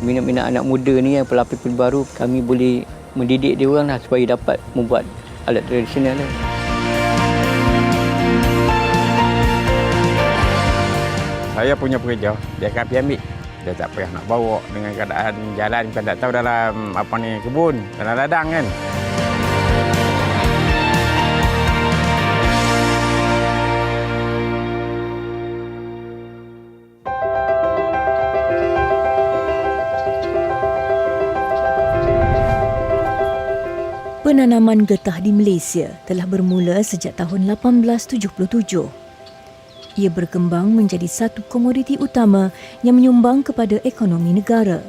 Minat-minat anak muda ni yang pelapis baru, kami boleh mendidik dia orang lah supaya dapat membuat alat tradisional lah. Saya punya pekerja, dia akan pergi ambil. Dia tak payah nak bawa dengan keadaan jalan, bukan tak tahu dalam kebun, dalam ladang kan. Penanaman getah di Malaysia telah bermula sejak tahun 1877. Ia berkembang menjadi satu komoditi utama yang menyumbang kepada ekonomi negara.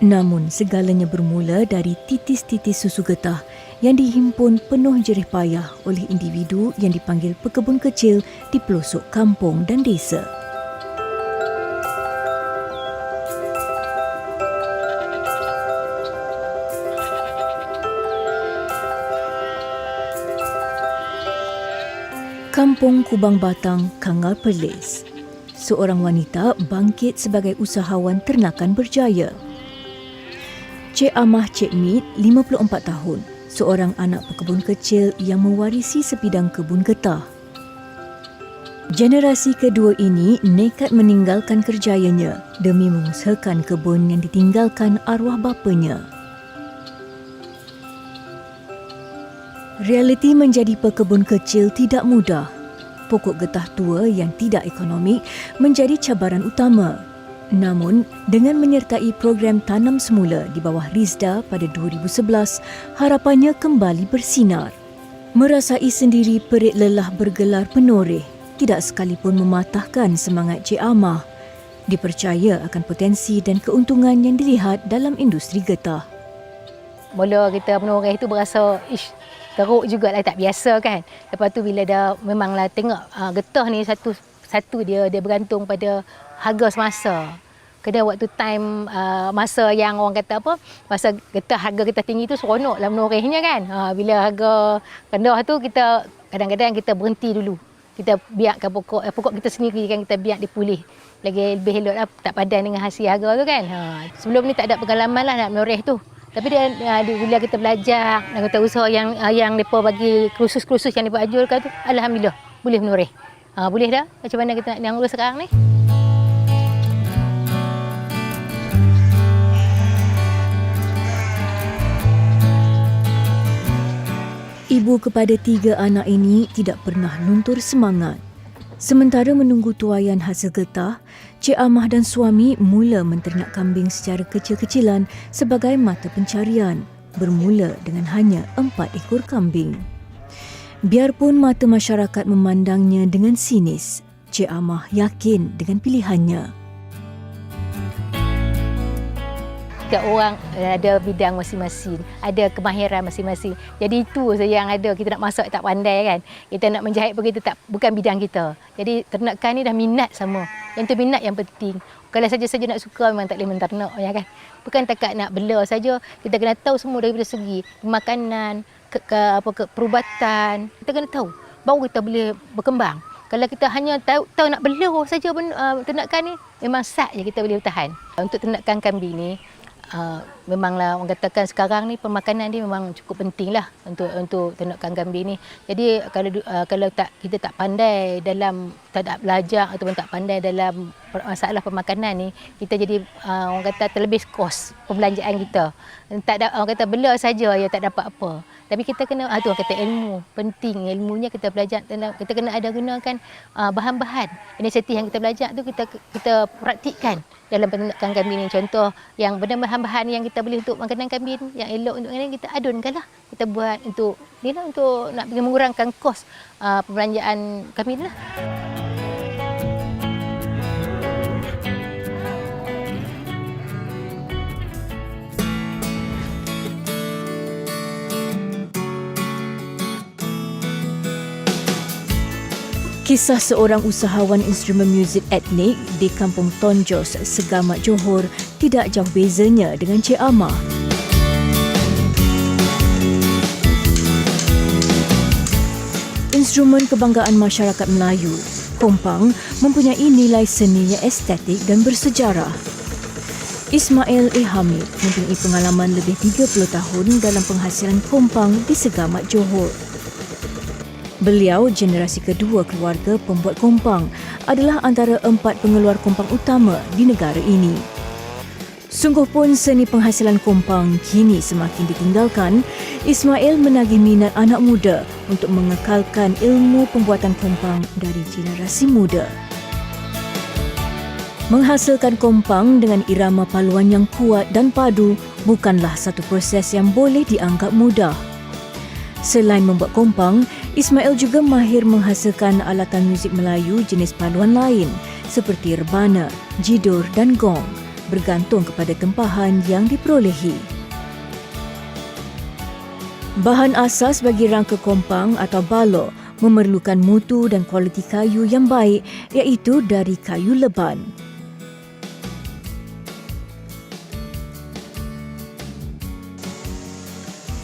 Namun segalanya bermula dari titis-titis susu getah yang dihimpun penuh jerih payah oleh individu yang dipanggil pekebun kecil di pelosok kampung dan desa. Kampung Kubang Batang, Kangal Perlis. Seorang wanita bangkit sebagai usahawan ternakan berjaya. Cik Amah Cik Mit, 54 tahun, seorang anak pekebun kecil yang mewarisi sebidang kebun getah. Generasi kedua ini nekat meninggalkan kerjayanya demi mengusahakan kebun yang ditinggalkan arwah bapanya. Realiti menjadi pekebun kecil tidak mudah. Pokok getah tua yang tidak ekonomik menjadi cabaran utama. Namun, dengan menyertai program tanam semula di bawah Rizda pada 2011, harapannya kembali bersinar. Merasai sendiri perit lelah bergelar penoreh, tidak sekalipun mematahkan semangat Cik Amah. Dipercaya akan potensi dan keuntungan yang dilihat dalam industri getah. Mula kita menoreh itu berasa teruk jugalah, tak biasa kan. Lepas tu bila dah memanglah tengok getah ni satu dia bergantung pada harga semasa. Kena waktu time masa yang orang kata apa, masa harga getah tinggi tu seronoklah menorehnya kan. Bila harga rendah tu kita kadang-kadang kita berhenti dulu. Kita biarkan pokok kita sendiri kan, kita biar dia pulih. Lagi lebih elok lah, tak padan dengan hasil harga tu kan. Sebelum ni tak ada pengalaman lah nak menoreh tu. Tapi bila kita belajar dan kita usaha yang mereka bagi kursus-kursus yang mereka ajukan tu, alhamdulillah boleh menoreh. Boleh dah. Macam mana kita nak urus sekarang ni? Ibu kepada 3 anak ini tidak pernah luntur semangat. Sementara menunggu tuaian hasil getah, Cik Amah dan suami mula menternak kambing secara kecil-kecilan sebagai mata pencarian, bermula dengan hanya 4 ekor kambing. Biarpun mata masyarakat memandangnya dengan sinis, Cik Amah yakin dengan pilihannya. Setiap orang ada bidang masing-masing, ada kemahiran masing-masing. Jadi itu saja yang ada. Kita nak masak tak pandai kan. Kita nak menjahit pun kita bukan bidang kita. Jadi ternakan ni dah minat sama. Yang tu minat yang penting. Kalau saja-saja nak suka memang tak boleh menternak ya kan. Bukan takat nak bela saja. Kita kena tahu semua daripada segi makanan, perubatan. Kita kena tahu baru kita boleh berkembang. Kalau kita hanya tahu nak bela saja ternakan ni, memang sat je kita boleh bertahan. Untuk ternakan kambing ni, memanglah orang katakan sekarang ni pemakanan dia memang cukup penting lah untuk ternakan kambing ni. Jadi kalau kita tak pandai dalam, tak ada belajar ataupun tak pandai dalam masalah pemakanan ni, kita jadi orang kata terlebih kos perbelanjaan kita. Tak ada, orang kata bela saja ya tak dapat apa. Tapi kita kena tu orang kata ilmu penting, ilmunya kita belajar, kita kena ada gunakan bahan-bahan inisiatif yang kita belajar tu kita praktikkan dalam peternakan kambing ni. Contoh yang bahan-bahan yang kita boleh untuk makanan kambing yang elok untuk makanan, kita adunkanlah, kita buat untuk untuk nak mengurangkan kos perbelanjaan kambing lah. Kisah seorang usahawan instrumen muzik etnik di Kampung Tonjos, Segamat, Johor tidak jauh bezanya dengan Cik Amah. Instrumen kebanggaan masyarakat Melayu, kompang mempunyai nilai seni yang estetik dan bersejarah. Ismail A. Hamid mempunyai pengalaman lebih 30 tahun dalam penghasilan kompang di Segamat Johor. Beliau, generasi kedua keluarga pembuat kompang, adalah antara 4 pengeluar kompang utama di negara ini. Sungguh pun seni penghasilan kompang kini semakin ditinggalkan, Ismail menagih minat anak muda untuk mengekalkan ilmu pembuatan kompang dari generasi muda. Menghasilkan kompang dengan irama paluan yang kuat dan padu bukanlah satu proses yang boleh dianggap mudah. Selain membuat kompang, Ismail juga mahir menghasilkan alatan muzik Melayu jenis paduan lain seperti rebana, jidur dan gong, bergantung kepada tempahan yang diperolehi. Bahan asas bagi rangka kompang atau balok memerlukan mutu dan kualiti kayu yang baik, iaitu dari kayu leban.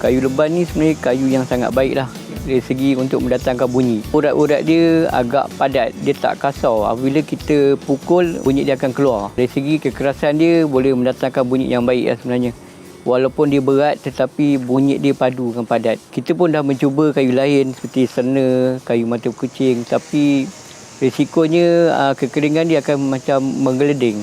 Kayu leban ni sebenarnya kayu yang sangat baik lah dari segi untuk mendatangkan bunyi. Urat-urat dia agak padat, dia tak kasar. Apabila kita pukul, bunyi dia akan keluar. Dari segi kekerasan dia boleh mendatangkan bunyi yang baik lah sebenarnya. Walaupun dia berat tetapi bunyi dia padu dan padat. Kita pun dah mencuba kayu lain seperti serna, kayu mata kucing, tapi risikonya kekeringan dia akan macam menggeleding.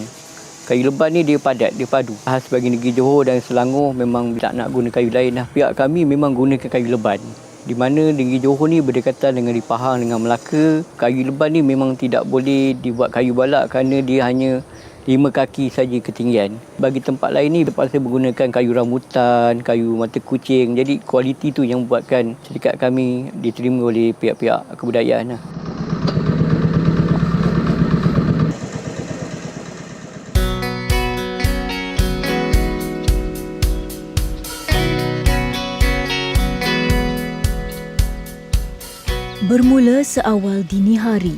Kayu leban ni dia padat, dia padu. Khas bagi negeri Johor dan Selangor memang tak nak guna kayu lain lah. Pihak kami memang gunakan kayu leban. Di mana negeri Johor ni berdekatan dengan di Pahang dengan Melaka. Kayu leban ni memang tidak boleh dibuat kayu balak kerana dia hanya 5 kaki saja ketinggian. Bagi tempat lain ni terpaksa menggunakan kayu rambutan, kayu mata kucing. Jadi kualiti tu yang membuatkan syarikat kami diterima oleh pihak-pihak kebudayaan lah. Bermula seawal dini hari,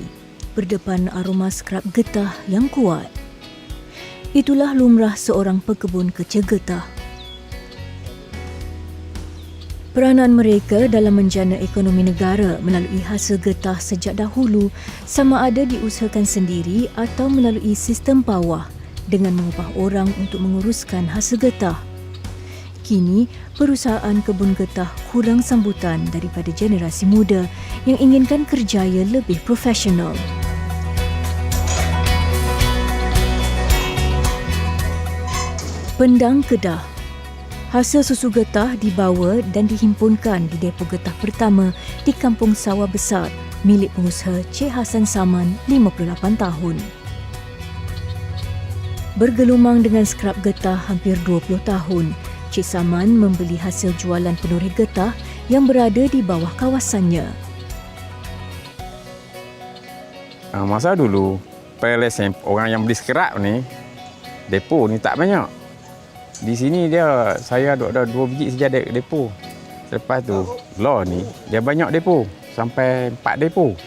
berdepan aroma skrap getah yang kuat. Itulah lumrah seorang pekebun kecil getah. Peranan mereka dalam menjana ekonomi negara melalui hasil getah sejak dahulu sama ada diusahakan sendiri atau melalui sistem pawah dengan mengupah orang untuk menguruskan hasil getah. Kini, perusahaan kebun getah kurang sambutan daripada generasi muda yang inginkan kerjaya lebih profesional. Pendang Kedah. Hasil susu getah dibawa dan dihimpunkan di depo getah pertama di Kampung Sawah Besar milik pengusaha Cik Hasan Saman, 58 tahun. Bergelumang dengan skrap getah hampir 20 tahun, Cik Saman membeli hasil jualan penuri getah yang berada di bawah kawasannya. Masa dulu, PLSM, orang yang beli skrap ni, depo ni tak banyak. Di sini saya ada 2 biji saja depo. Lepas tu, Law ni, dia banyak depo. Sampai 4 depo.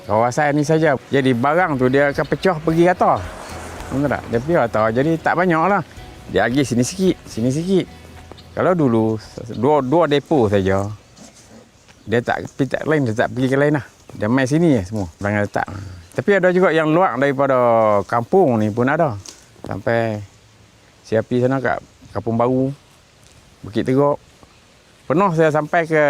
Kawasan ni saja. Jadi barang tu dia akan pecah pergi atas. Betul tak? Dia pergi atas. Jadi tak banyak lah. Dia agih sini sikit. Kalau dulu, 2 depo saja. Dia tak pergi ke lain lah. Dia main sini je semua, barang letak. Tapi ada juga yang luar daripada kampung ni pun ada. Sampai Siapi sana kat Kampung Baru, Bukit Teruk. Pernah saya sampai ke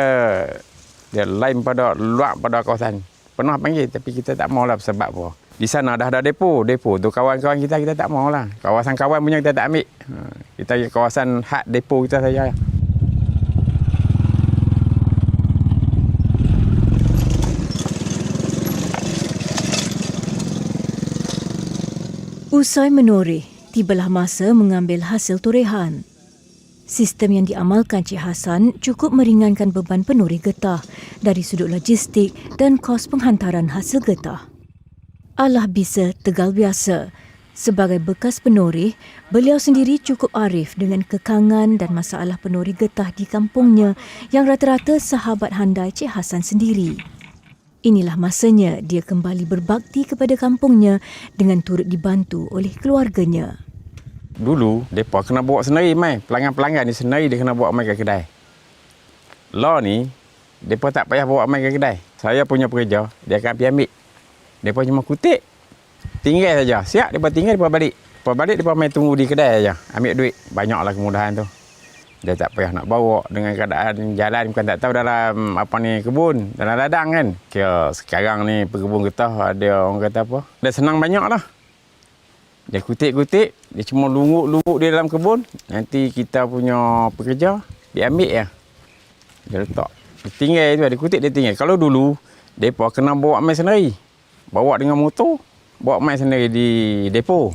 dia lain pada luar pada kawasan. Pernah panggil tapi kita tak maulah sebab apa. Di sana dah ada depo tu kawan-kawan kita tak maulah. Kawasan kawan punya kita tak ambil. Kita kawasan hak depo kita saja. Usai menoreh, tibalah masa mengambil hasil torehan. Sistem yang diamalkan Cik Hasan cukup meringankan beban penoreh getah dari sudut logistik dan kos penghantaran hasil getah. Alah bisa tegal biasa. Sebagai bekas penoreh, beliau sendiri cukup arif dengan kekangan dan masalah penoreh getah di kampungnya yang rata-rata sahabat handai Cik Hasan sendiri. Inilah masanya dia kembali berbakti kepada kampungnya dengan turut dibantu oleh keluarganya. Dulu, mereka kena bawa sendiri, mai. Pelanggan-pelanggan ni sendiri dia kena bawa mai ke kedai. Law ni, mereka tak payah bawa mai ke kedai. Saya punya pekerja, dia akan pergi ambil. Mereka cuma kutip. Tinggal saja. Siap, mereka tinggal, mereka balik. Lepas balik dia main tunggu di kedai aja, ambil duit. Banyaklah kemudahan tu. Dia tak payah nak bawa dengan keadaan jalan bukan tak tahu dalam apa ni kebun, dalam ladang kan. Kira sekarang ni pekebun getah ada orang kata apa? Dia senang banyaklah. Dia kutik-kutik, dia cuma lungguk-lungguk dia dalam kebun. Nanti kita punya pekerja dia ambil ya. Dia letak. Dia tinggal tu, dia kutik dia tinggal. Kalau dulu depa kena bawa mai sendiri. Bawa dengan motor, bawa mai sendiri di depo.